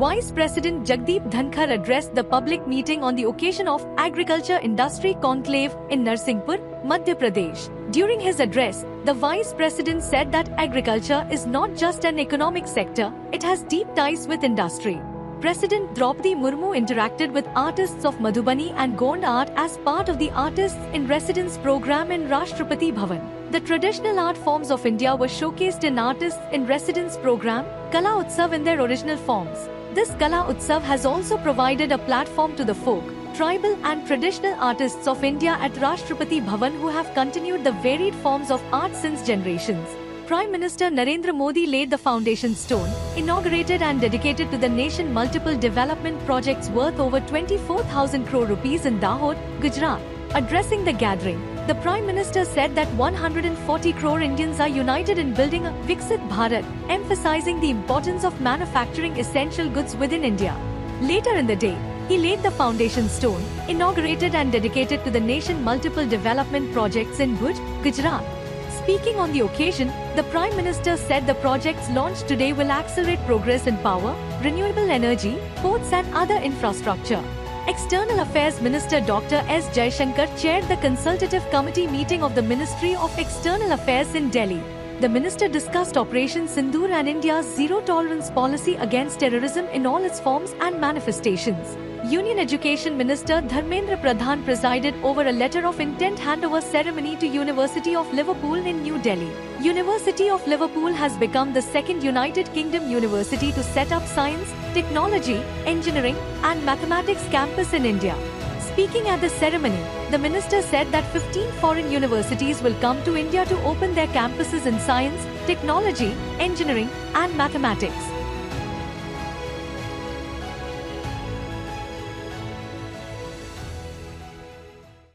Vice President Jagdeep Dhankar addressed the public meeting on the occasion of Agriculture Industry Conclave in Narsinghpur, Madhya Pradesh. During his address, the Vice President said that agriculture is not just an economic sector, it has deep ties with industry. President Draupadi Murmu interacted with artists of Madhubani and Gond art as part of the Artists in Residence program in Rashtrapati Bhavan. The traditional art forms of India were showcased in Artists in Residence program, Kala Utsav in their original forms. This Kala Utsav has also provided a platform to the folk, tribal and traditional artists of India at Rashtrapati Bhavan who have continued the varied forms of art since generations. Prime Minister Narendra Modi laid the foundation stone, inaugurated and dedicated to the nation multiple development projects worth over 24,000 crore rupees in Dahod, Gujarat. Addressing the gathering, the Prime Minister said that 140 crore Indians are united in building a Viksit Bharat, emphasizing the importance of manufacturing essential goods within India. Later in the day, he laid the foundation stone, inaugurated and dedicated to the nation multiple development projects in Bhuj, Gujarat. Speaking on the occasion, the Prime Minister said the projects launched today will accelerate progress in power, renewable energy, ports and other infrastructure. External Affairs Minister Dr. S. Jaishankar chaired the consultative committee meeting of the Ministry of External Affairs in Delhi. The minister discussed Operation Sindoor and India's zero-tolerance policy against terrorism in all its forms and manifestations. Union Education Minister Dharmendra Pradhan presided over a letter of intent handover ceremony to University of Liverpool in New Delhi. University of Liverpool has become the second United Kingdom university to set up science, technology, engineering and mathematics campus in India. Speaking at the ceremony, the minister said that 15 foreign universities will come to India to open their campuses in science, technology, engineering and mathematics.